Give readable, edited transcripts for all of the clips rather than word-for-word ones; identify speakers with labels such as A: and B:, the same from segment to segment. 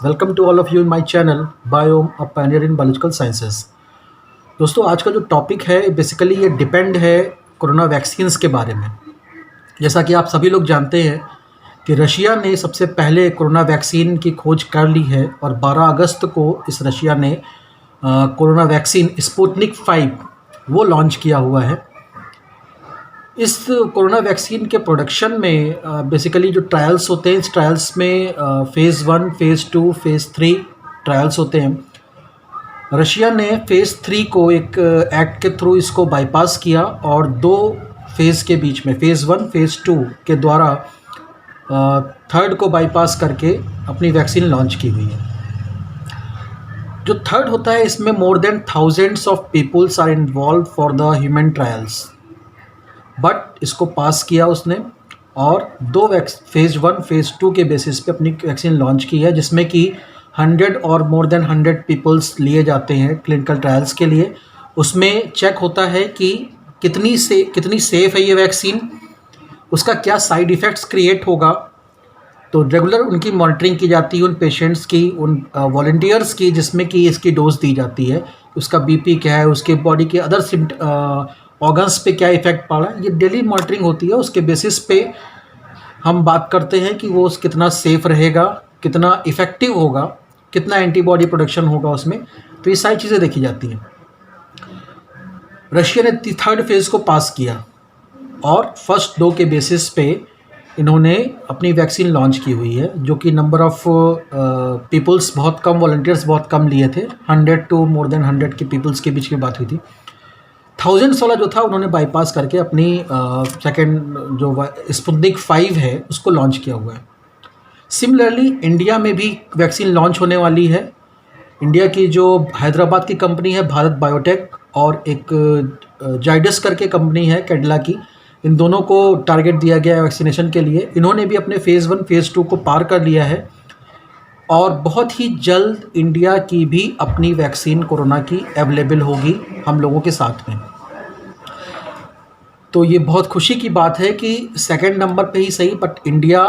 A: Welcome to all of you in my channel biome a pioneer in biological sciences. दोस्तों, आज का जो topic है बेसिकली ये डिपेंड है कोरोना वैक्सीन्स के बारे में। जैसा कि आप सभी लोग जानते हैं कि रशिया ने सबसे पहले कोरोना वैक्सीन की खोज कर ली है और 12 अगस्त को इस रशिया ने कोरोना वैक्सीन स्पुतनिक 5 वो लॉन्च किया हुआ है। इस कोरोना वैक्सीन के प्रोडक्शन में बेसिकली जो ट्रायल्स होते हैं, इस ट्रायल्स में फ़ेज़ 1, फ़ेज़ 2, फ़ेज़ 3 ट्रायल्स होते हैं। रशिया ने फ़ेज़ 3 को एक एक्ट के थ्रू इसको बाईपास किया और दो फेज़ के बीच में फ़ेज़ 1, फ़ेज़ 2 के द्वारा थर्ड को बाईपास करके अपनी वैक्सीन लॉन्च की हुई है। जो थर्ड होता है, इसमें more than thousands of peoples are involve for the human trials, but इसको पास किया उसने और दो फ़ेज़ 1, फ़ेज़ 2 के बेसिस पे अपनी वैक्सीन लॉन्च की है, जिसमें कि 100 और मोर देन 100 पीपल्स लिए जाते हैं क्लिनिकल ट्रायल्स के लिए। उसमें चेक होता है कि कितनी सेफ़ है ये वैक्सीन, उसका क्या साइड इफ़ेक्ट्स क्रिएट होगा। तो रेगुलर उनकी मॉनिटरिंग की जाती है उन पेशेंट्स की, उन वॉलंटियर्स की, जिसमें कि इसकी डोज दी जाती है। उसका बीपी क्या है, उसके बॉडी के अदर ऑर्गन्स पे क्या इफ़ेक्ट पड़ा है, ये डेली मॉनिटरिंग होती है। उसके बेसिस पे हम बात करते हैं कि वो कितना सेफ़ रहेगा, कितना इफ़ेक्टिव होगा, कितना एंटीबॉडी प्रोडक्शन होगा उसमें। तो ये सारी चीज़ें देखी जाती हैं। रशिया ने थर्ड फेज़ को पास किया और फर्स्ट 2 के बेसिस पे इन्होंने अपनी वैक्सीन लॉन्च की हुई है, जो कि नंबर ऑफ़ पीपल्स बहुत कम, वॉलंटियर्स बहुत कम लिए थे। 100 टू मोर देन 100 के पीपल्स के बीच की बात हुई थी। थाउजेंड्स वाला जो था उन्होंने बाईपास करके अपनी सेकेंड जो स्पुतनिक 5 है उसको लॉन्च किया हुआ है। सिमिलरली इंडिया में भी वैक्सीन लॉन्च होने वाली है। इंडिया की जो हैदराबाद की कंपनी है भारत बायोटेक और एक जाइडस करके कंपनी है कैडिला की, इन दोनों को टारगेट दिया गया है वैक्सीनेशन के लिए। इन्होंने भी अपने फ़ेज़ 1, फ़ेज़ 2 को पार कर लिया है और बहुत ही जल्द इंडिया की भी अपनी वैक्सीन कोरोना की अवेलेबल होगी हम लोगों के साथ में। तो ये बहुत खुशी की बात है कि सेकंड नंबर पे ही सही, बट इंडिया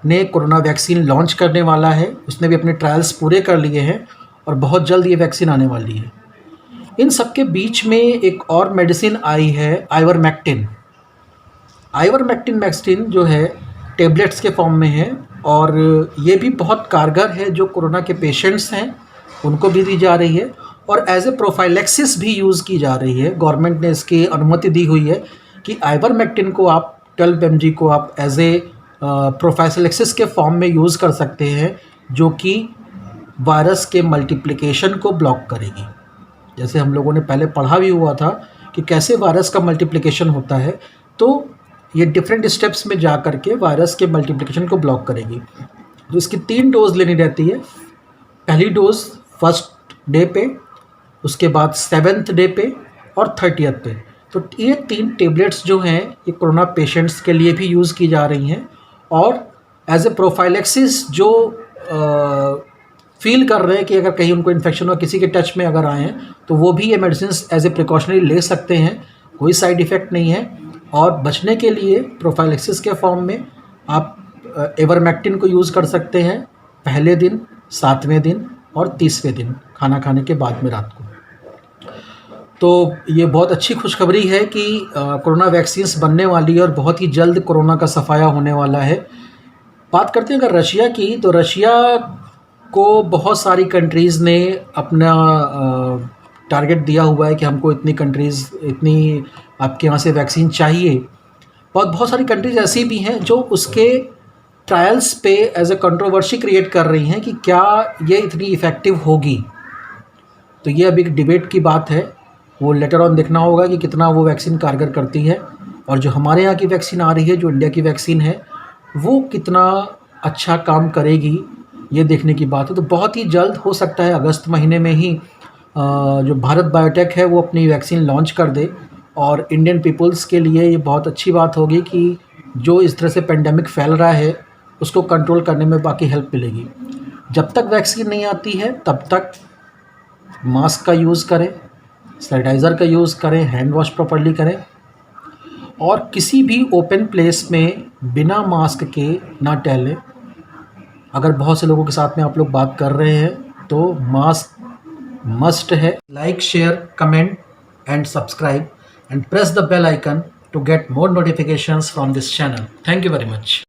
A: ने कोरोना वैक्सीन लॉन्च करने वाला है। उसने भी अपने ट्रायल्स पूरे कर लिए हैं और बहुत जल्द ये वैक्सीन आने वाली है। इन सब के बीच में एक और मेडिसिन आई है, आइवरमेक्टिन। आइवरमेक्टिन वैक्सीन जो है टेबलेट्स के फॉर्म में है और ये भी बहुत कारगर है। जो कोरोना के पेशेंट्स हैं उनको भी दी जा रही है और एज ए प्रोफाइलैक्सिस भी यूज़ की जा रही है। गवर्नमेंट ने इसकी अनुमति दी हुई है कि आइवरमेक्टिन को आप 12 mg को आप एज ए प्रोफाइलैक्सिस के फॉर्म में यूज़ कर सकते हैं, जो कि वायरस के मल्टीप्लिकेशन को ब्लॉक करेगी। जैसे हम लोगों ने पहले पढ़ा भी हुआ था कि कैसे वायरस का मल्टीप्लिकेशन होता है, तो ये डिफरेंट स्टेप्स में जा कर के वायरस के मल्टीप्लिकेशन को ब्लॉक करेगी। तो इसकी 3 डोज लेनी रहती है। पहली डोज फर्स्ट डे पे, उसके बाद 7th डे पे और 30th पे। तो ये 3 टेबलेट्स जो हैं ये कोरोना पेशेंट्स के लिए भी यूज़ की जा रही हैं और एज ए प्रोफाइलैक्सिस जो फील कर रहे हैं कि अगर कहीं उनको इन्फेक्शन हो, किसी के टच में अगर आए हैं, तो वो भी ये मेडिसिन एज ए प्रिकॉशनरी ले सकते हैं। कोई साइड इफ़ेक्ट नहीं है और बचने के लिए प्रोफाइलैक्सिस के फॉर्म में आप एवरमेक्टिन को यूज़ कर सकते हैं पहले दिन, 7वें दिन और 30वें दिन खाना खाने के बाद में रात को। तो ये बहुत अच्छी खुशखबरी है कि कोरोना वैक्सीन्स बनने वाली है और बहुत ही जल्द कोरोना का सफाया होने वाला है। बात करते हैं अगर रशिया की, तो रशिया को बहुत सारी कंट्रीज़ ने अपना टारगेट दिया हुआ है कि हमको इतनी आपके यहाँ से वैक्सीन चाहिए। बहुत सारी कंट्रीज़ ऐसी भी हैं जो उसके ट्रायल्स पे एज ए कंट्रोवर्सी क्रिएट कर रही हैं कि क्या ये इतनी इफ़ेक्टिव होगी। तो ये अभी एक डिबेट की बात है, वो लेटर ऑन देखना होगा कि कितना वो वैक्सीन कारगर करती है और जो हमारे यहाँ की वैक्सीन आ रही है, जो इंडिया की वैक्सीन है, वो कितना अच्छा काम करेगी, ये देखने की बात है। तो बहुत ही जल्द हो सकता है अगस्त महीने में ही जो भारत बायोटेक है वो अपनी वैक्सीन लॉन्च कर दे और इंडियन पीपल्स के लिए ये बहुत अच्छी बात होगी कि जो इस तरह से पेंडेमिक फैल रहा है उसको कंट्रोल करने में बाकी हेल्प मिलेगी। जब तक वैक्सीन नहीं आती है तब तक मास्क का यूज़ करें, सैनिटाइज़र का यूज़ करें, हैंड वॉश प्रॉपर्ली करें और किसी भी ओपन प्लेस में बिना मास्क के ना टहलें। अगर बहुत से लोगों के साथ में आप लोग बात कर रहे हैं तो मास्क मस्ट है. Like, share, comment and subscribe and press the bell icon to get more notifications from this channel. Thank you very much.